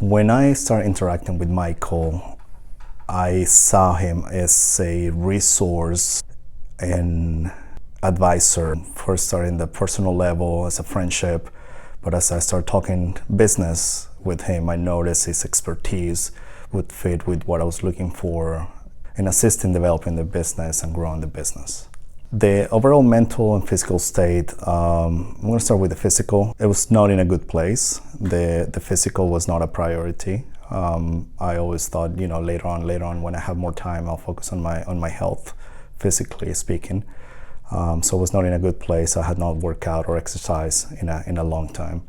When I started interacting with Michael, I saw him as a resource and advisor. First starting the personal level as a friendship, but as I started talking business with him, I noticed his expertise would fit with what I was looking for in assisting developing the business and growing the business. The overall mental and physical state, I'm going to start with the physical. It was not in a good place. The physical was not a priority. I always thought, later on, when I have more time, I'll focus on my health, physically speaking. So it was not in a good place. I had not worked out or exercised in a long time.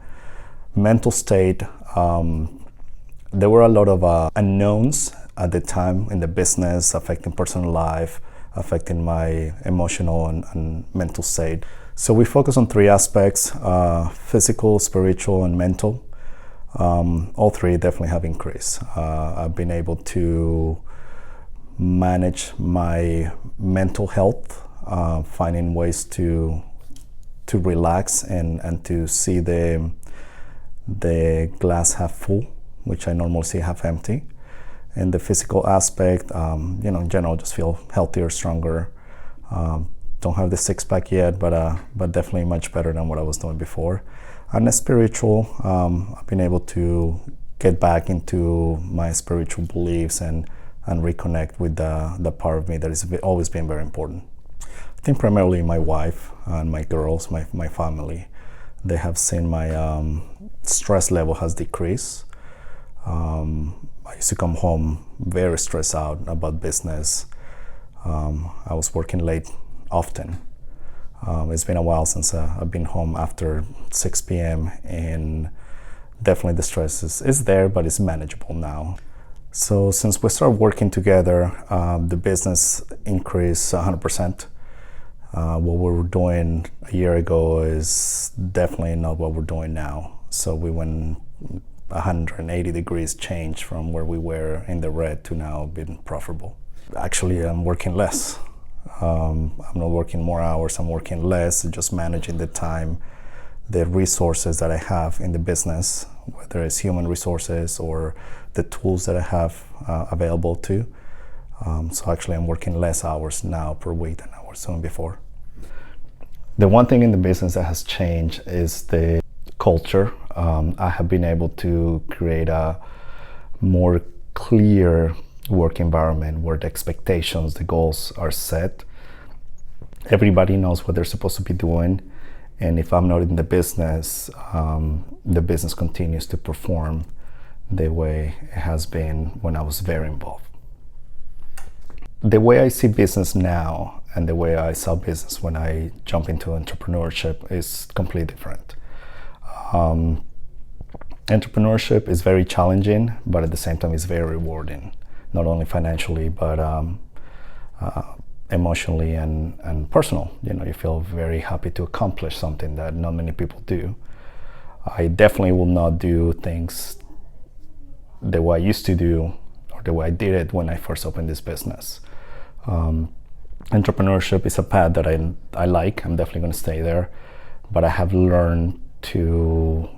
Mental state, there were a lot of unknowns at the time in the business, affecting personal life, affecting my emotional and mental state. So we focus on three aspects: physical, spiritual, and mental. All three definitely have increased. I've been able to manage my mental health, finding ways to relax and to see the glass half full, which I normally see half empty. And the physical aspect, in general, just feel healthier, stronger. Don't have the six-pack yet, but definitely much better than what I was doing before. And the spiritual, I've been able to get back into my spiritual beliefs and reconnect with the part of me that has always been very important. I think primarily my wife and my girls, my family, they have seen my stress level has decreased. I used to come home very stressed out about business. I was working late often. It's been a while since I've been home after 6 p.m. and definitely the stress is there, but it's manageable now. So since we started working together, the business increased 100%. What we were doing a year ago is definitely not what we're doing now. So we went 180 degrees change from where we were in the red to now being profitable. Actually, I'm working less. I'm not working more hours, I'm working less, just managing the time, the resources that I have in the business, whether it's human resources or the tools that I have available to. So actually I'm working less hours now per week than I was doing before. The one thing in the business that has changed is the culture. I have been able to create a more clear work environment where the expectations, the goals are set. Everybody knows what they're supposed to be doing, and if I'm not in the business continues to perform the way it has been when I was very involved. The way I see business now and the way I saw business when I jump into entrepreneurship is completely different. Entrepreneurship is very challenging, but at the same time it's very rewarding, not only financially, but emotionally and personal. You feel very happy to accomplish something that not many people do. I definitely will not do things the way I used to do or the way I did it when I first opened this business. Entrepreneurship is a path that I like. I'm definitely going to stay there, but I have learned to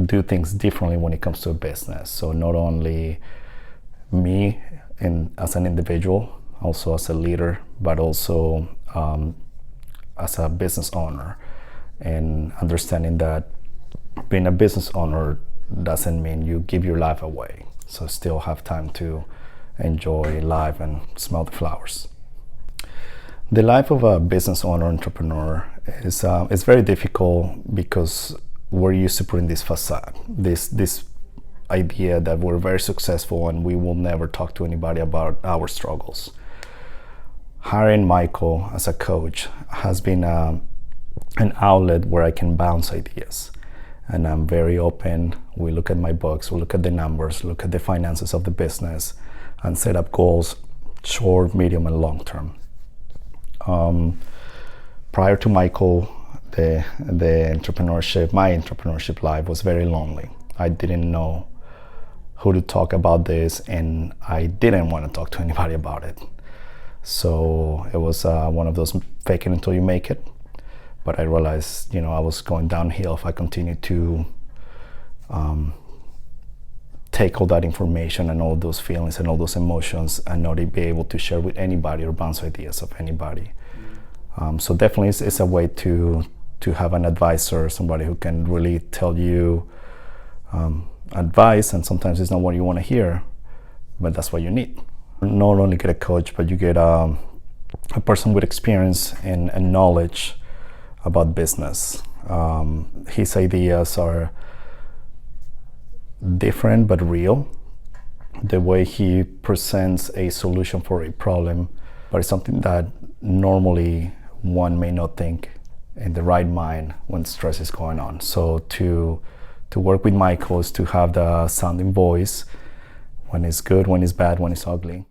do things differently when it comes to a business. So not only me as an individual, also as a leader, but also as a business owner, and understanding that being a business owner doesn't mean you give your life away. So still have time to enjoy life and smell the flowers. The life of a business owner, entrepreneur is very difficult because we're used to putting this facade, this idea that we're very successful and we will never talk to anybody about our struggles. Hiring Michael as a coach has been an outlet where I can bounce ideas, and I'm very open. We look at my books, we look at the numbers, look at the finances of the business, and set up goals, short, medium, and long term. Prior to Michael, my entrepreneurship life was very lonely. I didn't know who to talk about this, and I didn't want to talk to anybody about it. So it was one of those fake it until you make it. But I realized, I was going downhill if I continued to take all that information and all those feelings and all those emotions and not be able to share with anybody or bounce ideas of anybody. So definitely it's a way to have an advisor, somebody who can really tell you advice, and sometimes it's not what you want to hear, but that's what you need. Not only get a coach, but you get a person with experience and knowledge about business. His ideas are different but real. The way he presents a solution for a problem, but it's something that normally one may not think in the right mind when stress is going on. So to work with Michael is to have the sounding voice when it's good, when it's bad, when it's ugly.